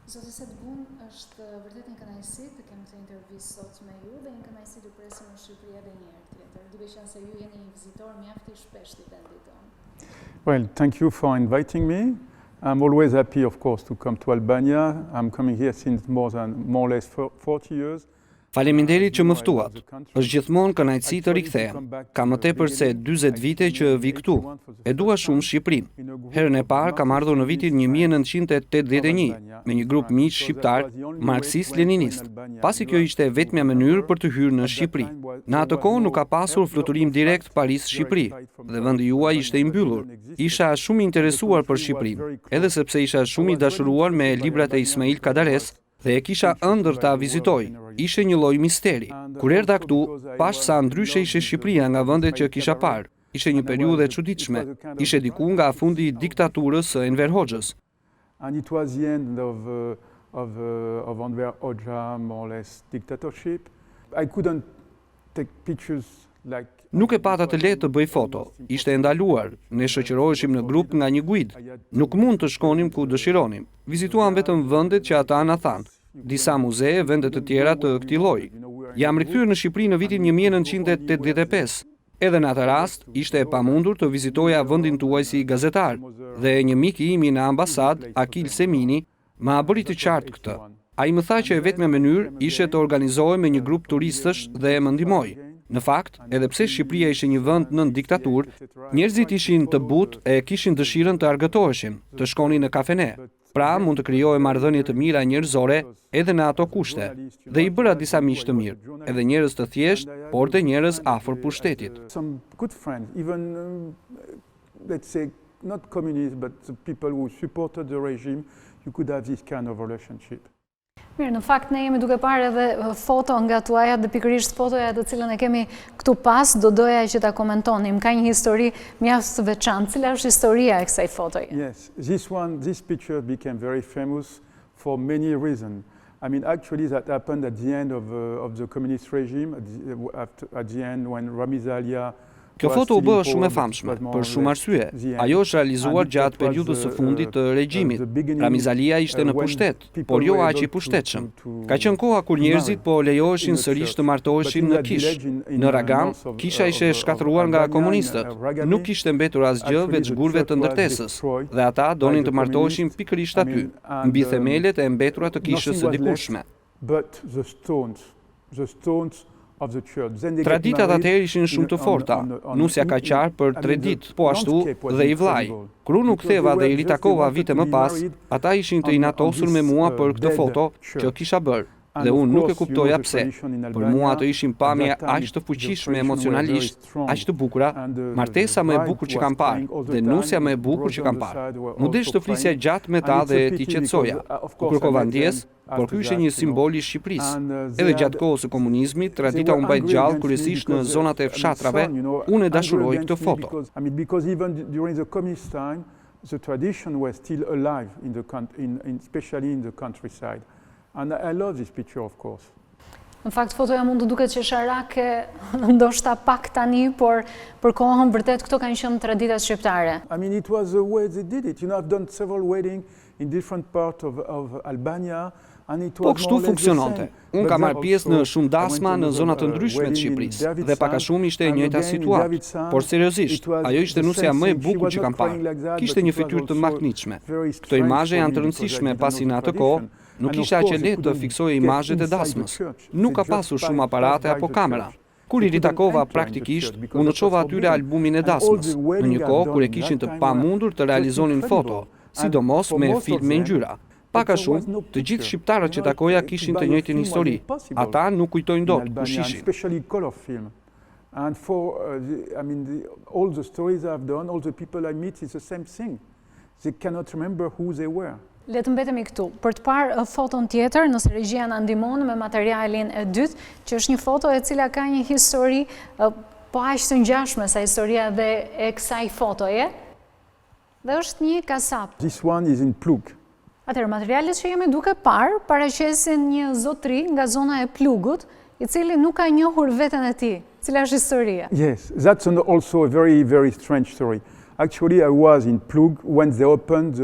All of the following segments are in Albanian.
Zoti Setgun, është vërtet një kënaqësi të kem këtë intervistë sot me ju dhe një kënaqësi të presim në Shqipëri edhe një herë tjetër, duke qenë se ju jeni një vizitor mjaft I shpeshtë I vendit tonë. Well, thank you for inviting me. I'm always happy, of course, to come to Albania. I'm coming here since more or less 40 years. Faleminderit që më ftuat. Është gjithmonë kënaqësi të rikthehem. Ka më tepër se 40 vite që vi këtu. E dua shumë Shqipërinë. Herën e parë kam ardhur në vitin 1981 me një grup miq shqiptar marksist-leninist. Pasi kjo ishte vetmja mënyrë për të hyrë në Shqipëri. Në atë kohë nuk ka pasur fluturim direkt Paris-Shqipëri dhe vendi juaj ishte I mbyllur. Isha shumë I interesuar për Shqipërinë, edhe sepse isha shumë I dashuruar me librat e Ismail Kadares dhe e kisha ëndër ta vizitoj. Ishe një lloj misteri. Kur erdha këtu, pash sa ndryshe ishte Shqipëria nga vendet që kisha parë. Ishte një periudhë e çuditshme. Ishte diku nga fundi I diktaturës së Enver Hoxhës. And it was the end of Enver Hoxha, more or less, dictatorship. I couldn't take pictures like Nuk e pata të lehtë të bëj foto. Ishte ndaluar. Ne shoqëroheshim në grup nga një guid. Nuk mund të shkonim ku dëshironim. Vizituam vetëm vendet që ata na thanë. Disa muze, vende të tjera të këtij lloji. Jam rikthyer në Shqipëri në vitin 1985. Edhe në atë rast, ishte e pamundur të vizitoja vendin tuaj si gazetar, dhe një mik I imi në ambasadë, Akil Semini, ma bëri të qartë këtë. Ai më tha që e vetmja mënyrë ishte të organizohej me një grup turistësh dhe e më ndihmoi. Në fakt, edhe pse Shqipëria ishte një vend nën diktaturë, njerëzit ishin të butë e kishin dëshirën të argëtoheshin, të shkonin në kafene. Pra, mund të krijohej marrëdhënie të mira njerëzore edhe në ato kushte. Dhe I bëra disa miq të mirë, edhe njerëz të thjeshtë, por dhe njerëz afër pushtetit. Some good friends, even let's say not communists, but the people who supported the regime, you could have this kind of relationship. Mirë, në fakt ne jemi duke parë edhe foto nga tuaja dhe pikërisht fotoja të cilën e kemi këtu pas, do doja që ta komentonim. Ka një histori mjaft të veçantë. Cila është historia e kësaj fotoje? Yes, this picture became very famous for many reasons. I mean, actually that happened at the end of the communist regime, at the end when Ramiz Alia. Kjo foto u bë shumë e famshme, për shumë arsye. Ajo është realizuar gjatë periudhës së fundit të regjimit. Ramiz Alia ishte në pushtet, por jo aq I pushtetshëm. Ka qenë koha kur njerëzit po lejoheshin sërish të martoheshin në kish. Në Ragam, kisha ishte shkatëruar nga komunistët. Nuk kishte mbetur asgjë veç gurve të ndërtesës, dhe ata donin të martoheshin pikërisht aty, mbi themelet e mbetura të kishës së dikurshme. Traditat atëherë ishin shumë të forta. Nusja ka qarë për 3 ditë, po ashtu dhe I vllai. Kur unë u ktheva dhe I ritakova vite më pas, ata ishin të inatosur me mua për këtë foto që kisha bërë. Dhe unë nuk e kuptoja pse. Për mua ato ishin pamje aq të fuqishme emocionalisht, aq të bukura, martesa më e bukur që kam parë, dhe nusja më e bukur që kam parë. Mu desh të flisja gjatë me ta dhe t'i qetësoja. U kërkova ndjes, por ky ishte një simbol I Shqipërisë. Edhe gjatë kohës së komunizmit, tradita u mbajt gjallë kryesisht në zonat e fshatrave, unë e dashuroj këtë foto. The tradition was still alive especially in the countryside. And I love this picture, of course. Në fakt, fotoja mund të duket qesharake, ndoshta pak tani, por për kohën vërtet këto kanë qenë traditat shqiptare. I mean, it was the way they did it. You know, I've done several weddings in different parts of Albania. Po kështu funksiononte. Unë kam marrë pjesë në shumë dasma në zona të ndryshme të Shqipërisë dhe pak a shumë ishte e njëjta situatë. Por seriozisht, ajo ishte nusja më e bukur që kam parë. Kishte një fytyrë të makniqshme. Këto imazhe janë të rëndësishme pasi në atë kohë nuk ishte aq e lehtë të fiksoje imazhet e dasmës. Nuk ka pasur shumë aparate apo kamera. Kur I ritakova praktikisht, unë çova atyre albumin e dasmës, në një kohë kur e kishin të pamundur të realizonin foto, sidomos me film me ngjyra. Pak a shumë, të gjithë shqiptarët që takoja kishin të njëjtin histori. Ata nuk kujtojnë dot kush ishin. And for, all the stories I've done, all the people I meet, it's the same thing. They cannot remember who they were. Le të mbetemi këtu. Për të parë foton tjetër, nëse regjia na ndihmon me materialin e dytë, që është një foto e cila ka një histori po aq të ngjashme sa historia dhe e kësaj fotoje. Dhe është një kasap. This one is in Plug. Atëherë, materialet që jemi duke parë paraqesin një zotëri nga zona e Plugut, I cili nuk ka njohur veten e tij. Cila është historia? Yes, that's also a very, very strange story. Actually, I was in Plug when they opened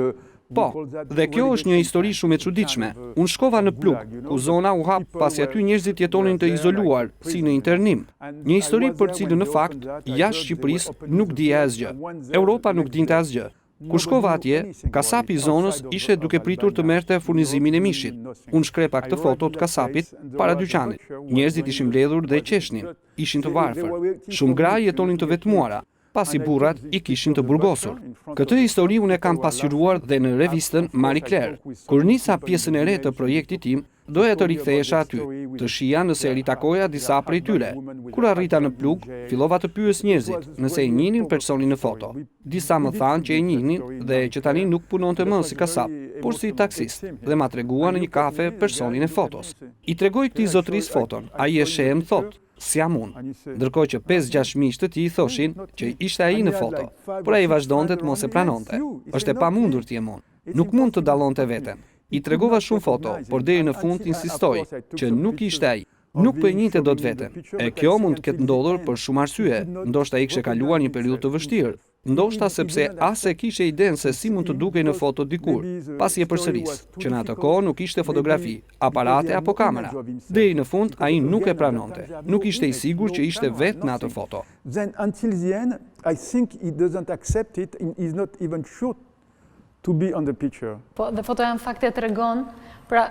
Po, dhe kjo është një histori shumë e çuditshme. Unë shkova në plug, ku zona u hap pasi aty njerëzit jetonin të izoluar, si në internim. Një histori për cilën në fakt, jashtë Shqipërisë nuk dije asgjë. Europa nuk dinte asgjë. Kur shkova atje, kasapi i zonës ishte duke pritur të merrte furnizimin e mishit. Unë shkrepa këtë foto të kasapit para dyqanit. Njerëzit ishin mbledhur dhe qeshnin, ishin të varfër. Shumë gra jetonin të vetmuara, pasi burrat i kishin të burgosur. Këtë histori unë e kam pasqyruar dhe në revistën Marie Claire. Kur nisa pjesën e re të projektit tim, doja të rikthehesha aty, të shija nëse ritakoja disa prej tyre. Kur arrita në plug, fillova të pyes njerëzit nëse e njihnin personin në foto. Disa më thanë që e njihnin dhe që tani nuk punonte më si kasap, por si taksist, dhe ma treguan në një kafe personin e fotos. I tregoj këtij zotërisë foton, ai e sheh më thotë, si jam unë, ndërkohë që 5-6 miq të tij thoshin që ishte ai në foto, por ai vazhdonte të mos e pranonte. Është e pamundur të jem unë. Nuk mund të dallonte veten. I tregova shumë foto, por deri në fund insistoi që nuk ishte ai. Nuk po e njihte dot veten. E kjo mund të ketë ndodhur për shumë arsye. Ndoshta ai kishte kaluar një periudhë të vështirë. Ndoshta sepse as e kishte idenë se si mund të dukej në foto dikur, pasi e përsëris, që në atë kohë nuk ishte fotografi, aparate apo kamera. Deri në fund ai nuk e pranonte. Nuk ishte i sigurt që ishte vetë në atë foto. Then until the end, I think he doesn't accept it and he's not even sure to be on the picture. Po, dhe fotoja në fakt e tregon, pra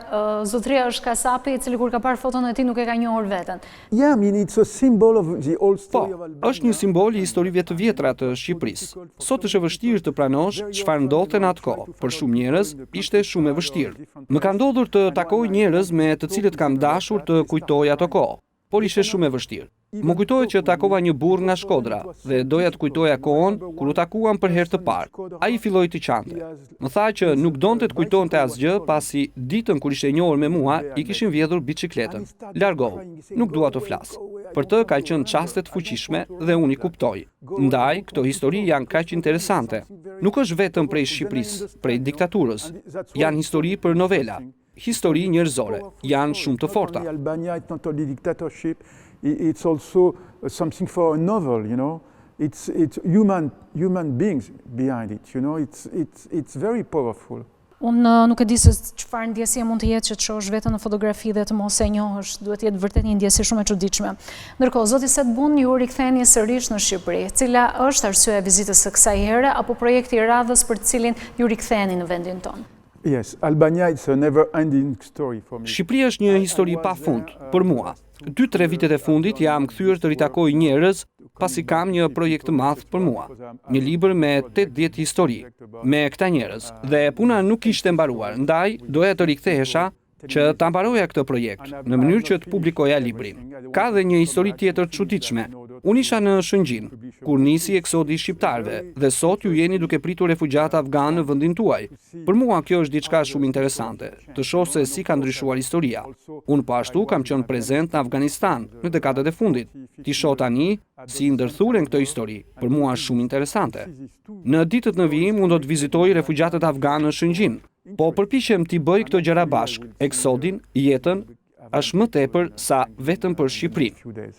zotëria është kasapi i cili kur ka parë foton e tij nuk e ka njohur veten. Yeah, I mean it's a symbol of the old story of Po, Albania. është një simbol i historive të vjetra të Shqipërisë. Sot është e vështirë të pranosh çfarë ndodhte në atë kohë. Për shumë njerëz ishte shumë e vështirë. Më ka ndodhur të takoj njerëz me të cilët kam dashur të kujtoj ato kohë, por ishte shumë e vështirë. Më kujtohet që takova një burr nga Shkodra dhe doja të kujtoja kohën kur u takuam për herë të parë. Ai filloi të qante. Më tha që nuk donte të kujtonte asgjë pasi ditën kur ishte njohur me mua i kishin vjedhur biçikletën. Largohu, nuk dua të flas. Për të ka qenë çaste të fuqishme dhe unë i kuptoj. Ndaj, këto histori janë kaq interesante. Nuk është vetëm prej Shqipërisë, prej diktaturës. Janë histori për novela. Histori njerëzore, janë shumë të forta. Albania it's not only dictatorship, it's also something for a novel, you know. It's human beings behind it, you know. It's very powerful. Unë nuk e di se çfarë ndjesie mund të jetë që të shohësh vetëm në fotografi dhe të mos e njohësh, duhet jetë vërtet një ndjesi shumë e çuditshme. Ndërkohë, zoti Setbun ju riktheni sërish në Shqipëri. Cila është arsyeja e vizitës së kësaj here apo projekti i radhës për të cilin ju riktheni në vendin tonë? Yes, Albania it's a never-ending story for me. Shqipëria është një histori pa fund për mua. 2-3 vitet e fundit jam kthyer të ritakoj njerëz pasi kam një projekt të madh për mua. Një libër me 80 histori me këta njerëz dhe puna nuk ishte mbaruar. Ndaj doja të rikthehesha që ta mbaroja këtë projekt në mënyrë që të publikoja librin. Ka dhe një histori tjetër të çuditshme. Unë isha në Shëngjin, kur nisi eksodi i shqiptarëve dhe sot ju jeni duke pritur refugjat afgan në vendin tuaj. Për mua kjo është diçka shumë interesante, të shoh se si ka ndryshuar historia. Unë po ashtu kam qenë prezent në Afganistan në dekadat e fundit. Ti shoh tani si ndërthuren këto histori. Për mua është shumë interesante. Në ditët në vijim unë do të vizitoj refugjatët afgan në Shëngjin. Po përpiqem t'i bëj këto gjëra bashkë, eksodin, jetën, është më tepër sa vetëm për Shqipërinë.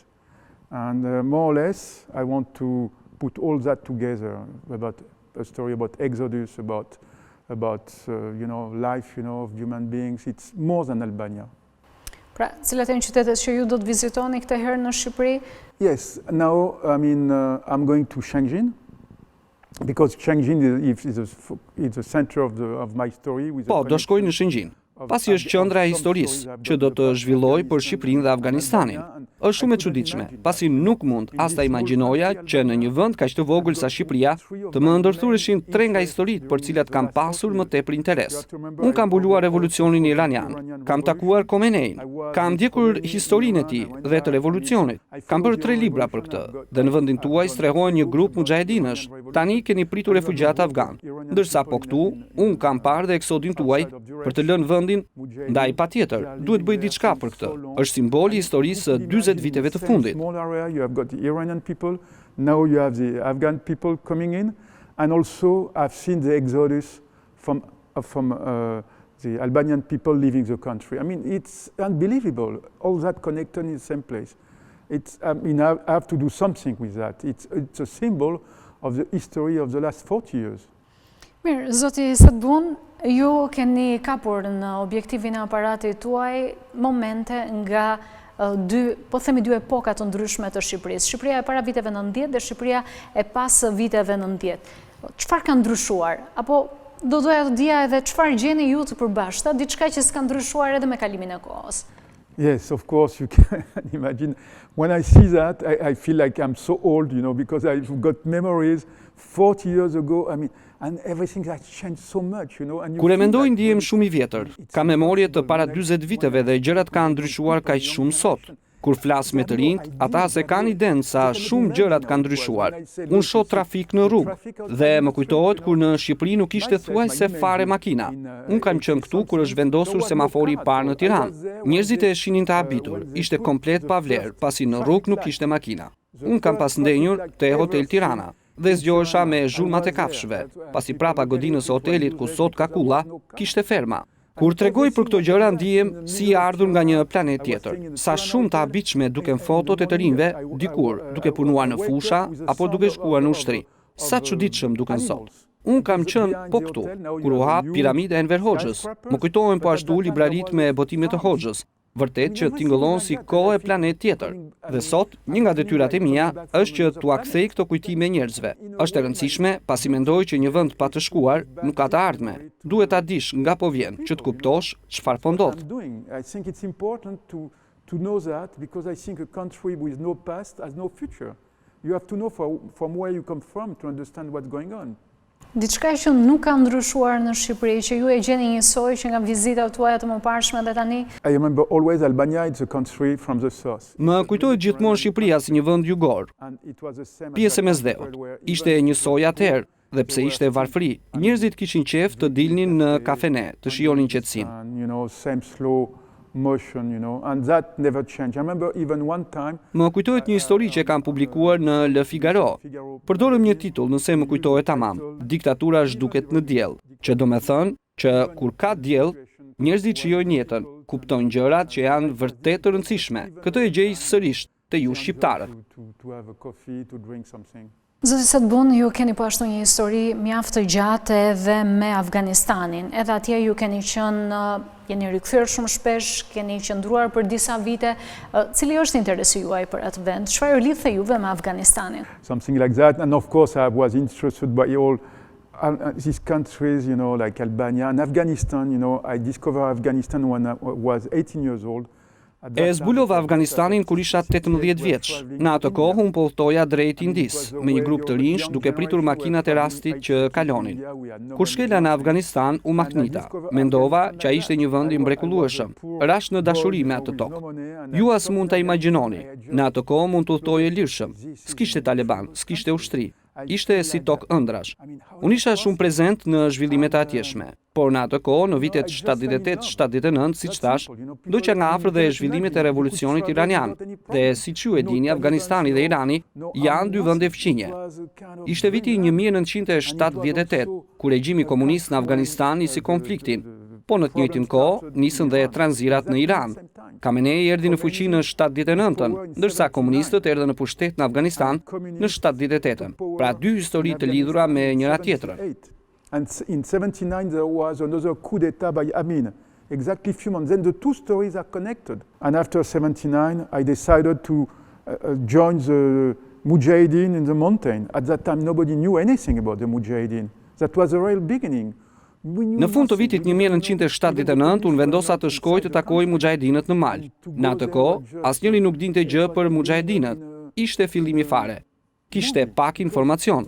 And more or less, I want to put all that together about a story about exodus, about life, of human beings. It's more than Albania. Pra, cilat janë qytetet që ju do të vizitoni këtë herë në Shqipëri? Yes, now I'm going to Shëngjin. Because Shëngjin is the center of my story. Po, do shkoj në Shëngjin. Pasi është qendra e historisë që do të zhvilloj për Shqipërinë dhe Afganistanin. Është shumë e çuditshme, pasi nuk mund as ta imagjinoja që në një vend kaq të vogël sa Shqipëria të më ndërthureshin 3 nga historitë për cilat kam pasur më tepër interes. Unë kam mbuluar revolucionin iranian, kam takuar Khomeinin, kam ndjekur historinë e tij dhe të revolucionit. Kam bërë 3 libra për këtë, dhe në vendin tuaj strehohen një grup mujahedinësh. Tani keni pritur refugjat afgan, ndërsa po këtu unë kam parë dhe eksodin tuaj për të lënë vendin. Ndaj patjetër, duhet bëj diçka për këtë. Është simboli i historisë së 40 viteve të fundit. Small area, you have got the Iranian people, now you have the Afghan people coming in, and also I've seen the exodus from the Albanian people leaving the country. I mean, it's unbelievable. All that connected in the same place. I have to do something with that. It's a symbol of the history of the last 40 years. Mirë, zoti Satbun, ju keni kapur në objektivin e aparatit tuaj momente nga dy epoka të ndryshme të Shqipërisë. Shqipëria e para viteve 90 dhe Shqipëria e pas viteve 90. Çfarë ka ndryshuar? Apo do doja të dija edhe çfarë gjeni ju të përbashkëta, diçka që s'ka ndryshuar edhe me kalimin e kohës? Yes, of course, you can imagine. When I see that, I feel like I'm so old, because I've got memories 40 years ago. I mean, and everything has changed so much, And Kur e mendoj ndihem shumë i vjetër. Ka memorje të para 40 viteve dhe gjërat kanë ndryshuar kaq shumë sot. Kur flas me të rinjt, ata se kanë idenë sa shumë gjërat kanë ndryshuar. Unë shoh trafik në rrugë dhe më kujtohet kur në Shqipëri nuk ishte thuajse fare makina. Unë kam qenë këtu kur është vendosur semafori i parë në Tiranë. Njerëzit e shihnin të habitur, ishte komplet pa vlerë, pasi në rrugë nuk ishte makina. Unë kam pas ndenjur te Hotel Tirana dhe zgjohesha me zhulmat e kafshëve, pasi prapa godinës së hotelit ku sot ka kulla, kishte ferma. Kur tregoj për këto gjëra ndihem si i ardhur nga një planet tjetër. Sa shumë të habitshme duken fotot e të rinjve dikur, duke punuar në fusha apo duke shkuar në ushtri. Sa çuditshëm duken sot. Unë kam qenë po këtu, kur u hap piramida e Enver Hoxhës. Më kujtohen po ashtu librarit me botimet e Hoxhës. Vërtet që tingëllon si kohë e planet tjetër. Dhe sot, një nga detyrat e mia është që t'ua kthej këto kujtime njerëzve. Është e rëndësishme, pasi mendoj që një vend pa të shkuar nuk ka të ardhme. Duhet ta dish nga po vjen, që të kuptosh çfarë po ndodh. I think it's important to know that, because I think a country with no past has no future. You have to know from where you come from to understand what's going on. Diçka që nuk ka ndryshuar në Shqipëri, që ju e gjeni njësoj që nga vizitat tuaja të mëparshme dhe tani? I remember always Albania is a country from the south. Më kujtohet gjithmonë Shqipëria si një vend jugor. Pjesë e mesdheut. Ishte njësoj atëherë, dhe pse ishte varfëri, njerëzit kishin qejf të dilnin në kafene, të shijonin qetësinë. Same slow motion, and that never changed. I remember even one time. Më kujtohet një histori që kam publikuar në Le Figaro. Përdorëm një titull nëse më kujtohet tamam. Diktatura zhduket në diell, që do me thënë që kur ka diell, njerëzit shijojnë jetën, kuptojnë gjërat që janë vërtet të rëndësishme. Këtë e gjej sërish te ju shqiptarët. Zoti Satbun, ju keni po ashtu një histori mjaft të gjatë edhe me Afganistanin. Edhe atje ju keni qenë, jeni rikthyer shumë shpesh, keni qëndruar për disa vite. Cili është interesi juaj për atë vend? Çfarë ju lidhte juve me Afganistanin? Something like that, and of course I was interested by all these countries, like Albania and Afghanistan. I discovered Afghanistan when I was 18 years old. E zbulova Afganistanin kur isha 18 vjeç. Në atë kohë unë po udhtoja drejt Indis, me një grup të rinj duke pritur makinat e rastit që kalonin. Kur shkela në Afganistan, u maknita. Mendova që ai ishte një vend i mrekullueshëm. Rash në dashuri me atë tokë. Ju as mund ta imagjinoni. Në atë kohë mund të udhtoje lirshëm. S'kishte Taliban, s'kishte ushtri. Ishte si tokë ëndrash. Unë isha shumë prezent në zhvillimet e atjeshme, por në atë kohë, në vitet 78-79, siç thash, ndoqja nga afër dhe zhvillimet e revolucionit iranian, dhe siç ju e dini, Afganistani dhe Irani janë dy vende fqinje. Ishte viti 1978, kur regjimi komunist në Afganistan nisi konfliktin, po në të njëjtin kohë nisën dhe tranzirat në Iran. Khamenei erdhi në fuqi në 79-ën, ndërsa komunistët erdhën në pushtet në Afganistan në 78-ën. Pra dy histori të lidhura me njëra tjetrën. And in 79 there was another coup d'etat by Amin. Exactly few months. Then the two stories are connected. And after 79 I decided to join the Mujahideen in the mountain. At that time nobody knew anything about the Mujahideen. That was the real beginning. Në fund të vitit 1979, unë vendosa të shkoj të takoj mujahedinët në mal. Në atë kohë, asnjëri nuk dinte gjë për mujahedinët. Ishte fillimi fare. Kishte pak informacion.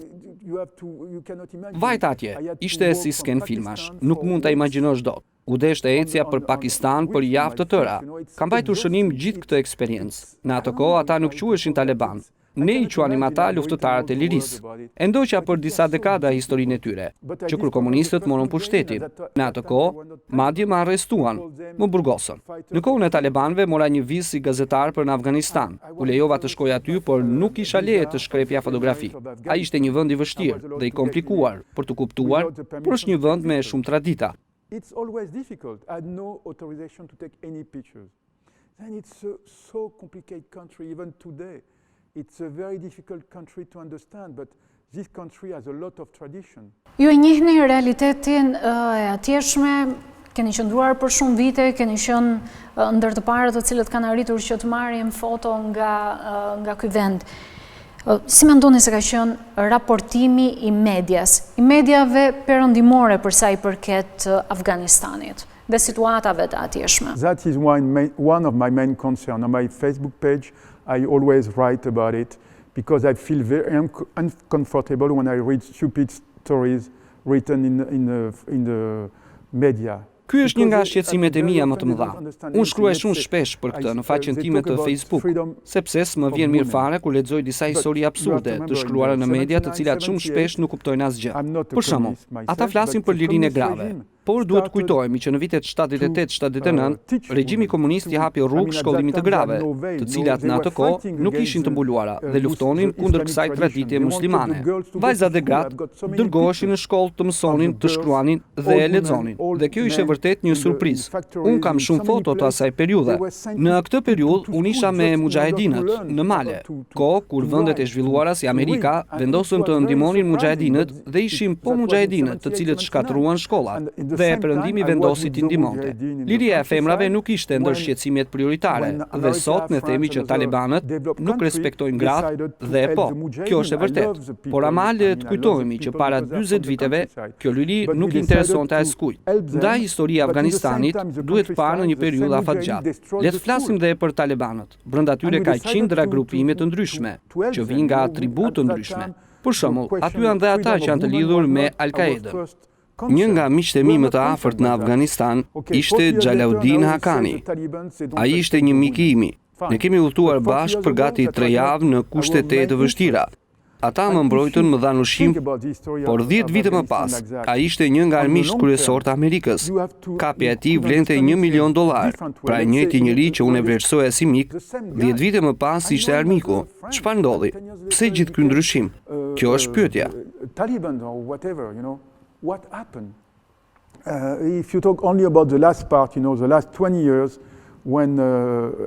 Vajt atje, ishte si sken filmash. Nuk mund ta imagjinosh dot. U deshte ecja për Pakistan për javë të tëra. Kam mbajtur shënim gjithë këtë eksperiencë. Në atë kohë ata nuk quheshin Taliban. Ne i quanim ata luftëtarët e lirisë. E ndoqa për disa dekada historinë e tyre, që kur komunistët morën pushtetin. Në atë kohë, madje më arrestuan, më burgosën. Në kohën e talibanëve mora një vizë si gazetar për në Afganistan. U lejova të shkoj aty, por nuk isha leje të shkrepja fotografi. Ai ishte një vend i vështirë dhe i komplikuar për të kuptuar, por është një vend me shumë tradita. It's always difficult. I had no authorization to take any pictures. And it's a so complicated country even today. It's a very difficult country to understand, but This country has a lot of tradition. Ju e njihni realitetin e atjeshme, keni qëndruar për shumë vite, keni qenë ndër të parët të cilët kanë arritur që të marrin foto nga ky vend. Si mendoni se ka qenë raportimi i mediave perëndimore për sa i përket Afganistanit dhe situatave të atjeshme? That is one of my main concerns. On my Facebook page, I always write about it because I feel very uncomfortable when I read stupid stories written in the media. Ky është një nga shqetësimet e mia më të mëdha. Unë shkruaj shumë shpesh për këtë në faqen time të Facebook, sepse më vjen mirë fare kur lexoj disa histori absurde të shkruara në media, të cilat shumë shpesh nuk kuptojnë asgjë. Për shembull, ata flasin për lirinë e grave, por duhet të kujtohemi që në vitet 78-79 regjimi komunist i hapi rrugë shkollimit të grave, të cilat në atë kohë nuk ishin të mbuluara dhe luftonin kundër kësaj traditje muslimane. Vajzat dhe gratë dërgoheshin në shkollë të mësonin, të shkruanin dhe lexonin. Dhe kjo ishte vërtet një surprizë. Unë kam shumë foto të asaj periudhe. Në këtë periudhë unë isha me mujahedinët në Male, kohë kur vendet e zhvilluara si Amerika vendosën të ndihmonin mujahedinët dhe ishin po mujahedinët të cilët shkatruan shkollat dhe perëndimi vendosi t'i ndihmonte. Liria e femrave nuk ishte ndër shqetësimet prioritare dhe sot ne themi që talibanët nuk respektojnë gratë dhe po, kjo është e vërtet. Por ama le të kujtohemi që para 40 viteve kjo liri nuk interesonte askujt. Ndaj historia e Afganistanit duhet parë në një periudhë afatgjatë. Le të flasim dhe për talibanët. Brenda tyre ka qindra grupime të ndryshme, që vijnë nga tribu të ndryshme. Për shembull, aty janë dhe ata që janë të lidhur me Al-Qaedën. Një nga miqtë e mi më të afërt në Afganistan ishte Xhalaudin Hakani. Ai ishte një mik i imi. Ne kemi udhëtuar bashkë për gati 3 javë në kushte të vështira. Ata më mbrojtën, më dhanë ushqim, por 10 vite më pas, ai ishte një nga armiqtë kryesor të Amerikës. Kapja e tij vlente $1 milion, pra njëjti njeri që unë e vlerësoja si mik, 10 vite më pas ishte armiku. Çfarë ndodhi? Pse gjithë ky ndryshim? Kjo është pyetja. Taliban or whatever, what happened? If you talk only about the last part, the last 20 years, when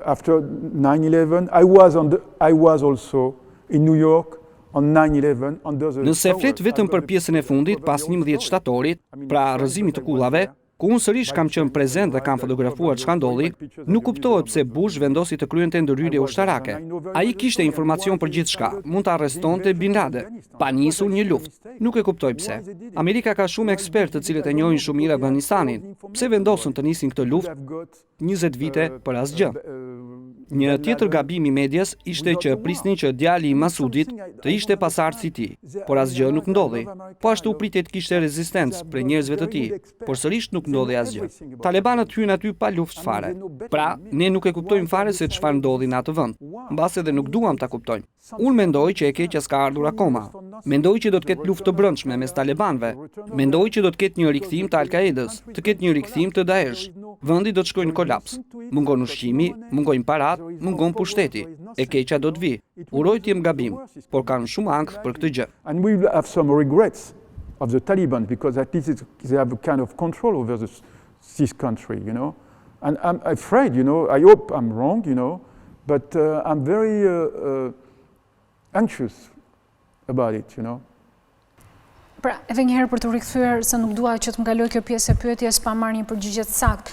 after 9/11, I was also in New York on 9/11 under the. Nëse flet vetëm për pjesën e fundit pas 11 shtatorit, pra rrëzimit të kullave, ku unë sërish kam qenë prezent dhe kam fotografuar çka ndodhi, nuk kuptohet pse Bush vendosi të kryente ndërhyrje ushtarake. Ai kishte informacion për gjithçka, mund të arrestonte Bin Laden, pa nisur një luftë. Nuk e kuptoj pse. Amerika ka shumë ekspertë të cilët e njohin shumë mirë Afganistanin. Pse vendosën të nisin këtë luftë 20 vite për asgjë? Një tjetër gabim i medias ishte që prisnin që djali i Masudit të ishte pasardhës i tij, por asgjë nuk ndodhi. Po ashtu pritet kishte rezistencë prej njerëzve të tij, por sërish nuk ndodhi asgjë. Talibanët hyn aty pa luftë fare. Pra, ne nuk e kuptojmë fare se çfarë ndodhi në atë vend. Mbase edhe nuk duam ta kuptojmë. Unë mendoj që e keqja s'ka ardhur akoma. Mendoj që do të ketë luftë të brendshme mes talibanëve. Mendoj që do të ketë një rikthim të Al-Qaedës, të ketë një rikthim të Daesh. Vendi do të shkojnë në kolaps. Mungon ushqimi, mungojnë parat, mungon pushteti. E keqja do të vi. Uroj të jem gabim, por kanë shumë ankth për këtë gjë. And we will have some regrets of the Taliban because at least they have a kind of control over this country, And I'm afraid, I hope I'm wrong, but I'm very anxious about it, Pra, edhe një herë për të rikthyer, se nuk dua që të më kaloj kjo pjesë e pyetjes pa marrë një përgjigje të saktë.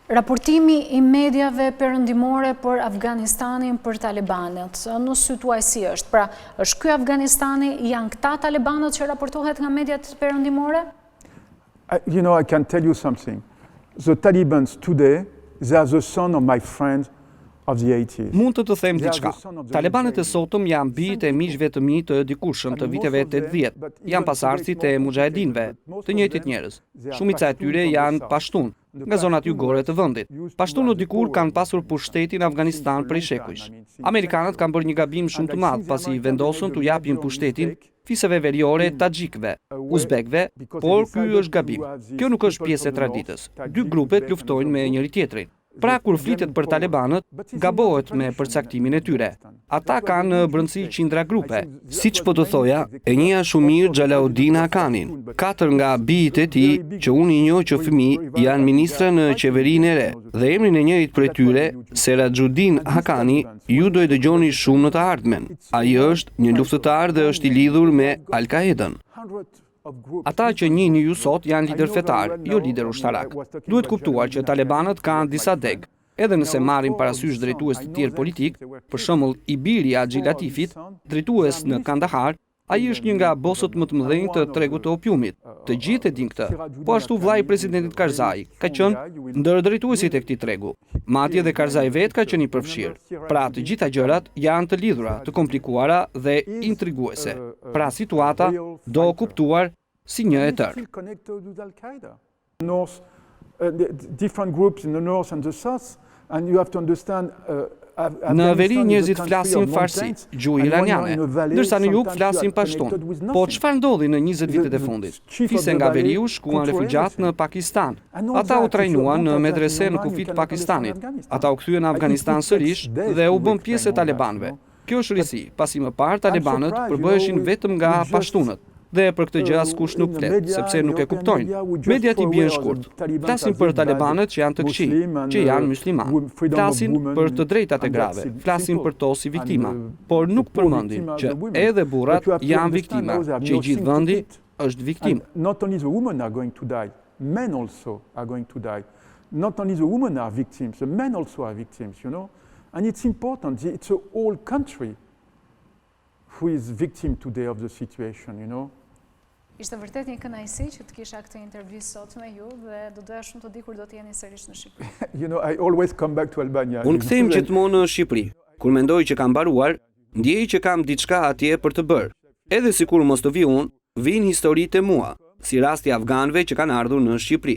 Raportimi i mediave perëndimore për Afganistanin, për talibanët, në sy tuaj si është? Pra, është ky Afganistani, janë këta talibanët që raportohet nga mediat perëndimore? I can tell you something. The Talibans today, they are the son of my friend of the 80s. Mund të them diçka. Talibanët e sotëm janë bijtë e miqve të mi të dikushëm të viteve 80. Janë pasardhësit e mujahedinëve, të njëjtit njerëz. Shumica e tyre janë pashtun, nga zonat jugore të vendit. Pashtunët dikur kanë pasur pushtetin në Afganistan prej shekujsh. Amerikanët kanë bërë një gabim shumë të madh pasi vendosën t'u japin pushtetin fisëve veriore taxhikëve, uzbekëve, por ky është gabim. Kjo nuk është pjesë e traditës. Dy grupet luftojnë me njëri tjetrin. Pra kur flitet për talibanët, gabohet me përcaktimin e tyre. Ata kanë në brëndësi qindra grupe. Siç po të thoja, e njeh shumë mirë Xhalaudin Hakanin. 4 nga bijtë e tij, që unë i njoh që fëmijë, janë ministra në qeverinë e re. Dhe emrin e njërit prej tyre, Seraxudin Hakani, ju do e dëgjoni shumë në të ardhmen. Ai është një luftëtar dhe është i lidhur me Al-Qaedën. Ata që njihni ju sot janë lider fetar, jo lider ushtarak. Duhet kuptuar që talibanët kanë disa deg. Edhe nëse marrin parasysh drejtues të tjerë politik, për shembull i biri i Haxhi Latifit, drejtues në Kandahar, ai është një nga bosët më të mëdhenj të tregut të opiumit. Të gjithë e din këtë. Po ashtu vllai i presidentit Karzai ka qenë ndër drejtuesit e këtij tregu. Madje edhe Karzai vet ka qenë i përfshirë. Pra të gjitha gjërat janë të lidhura, të komplikuara dhe intriguese. Pra situata do kuptuar si një e tërë. Different groups in the north and the south, and you have to understand. Në veri njerëzit flasin farsi, gjuhë iraniane, ndërsa në jug flasin pashtun. Po çfarë ndodhi në 20 vitet e fundit? Fise nga veriu shkuan refugjat në Pakistan. Ata u trajnuan në medrese në kufit të Pakistanit. Ata u kthyen në Afganistan sërish dhe u bën pjesë e talibanëve. Kjo është risi, pasi më parë talibanët përbëheshin vetëm nga pashtunët. Dhe për këtë gjë askush nuk flet, sepse nuk e kuptojnë. Mediat i bien shkurt. Flasin për talibanët që janë të këqij, që janë muslimanë. Flasin për të drejtat e grave, flasin për to si viktima, por nuk përmendin që edhe burrat janë viktima, që i gjithë vendi është viktimë. Not only the women are going to die, men also are going to die. Not only the women are victims, the men also are victims, you know. And it's important, it's a whole country who is victim today of the situation, you know. Ishte vërtet një kënaqësi që të kisha këtë intervistë sot me ju dhe do doja shumë të di kur do të jeni sërish në Shqipëri. You know, I always come back to Albania. Unë kthehem gjithmonë në Shqipëri. Kur mendoj që kam mbaruar, ndjej që kam diçka atje për të bërë. Edhe sikur mos të vi unë, vijnë historitë e mua, si rasti afganëve që kanë ardhur në Shqipëri.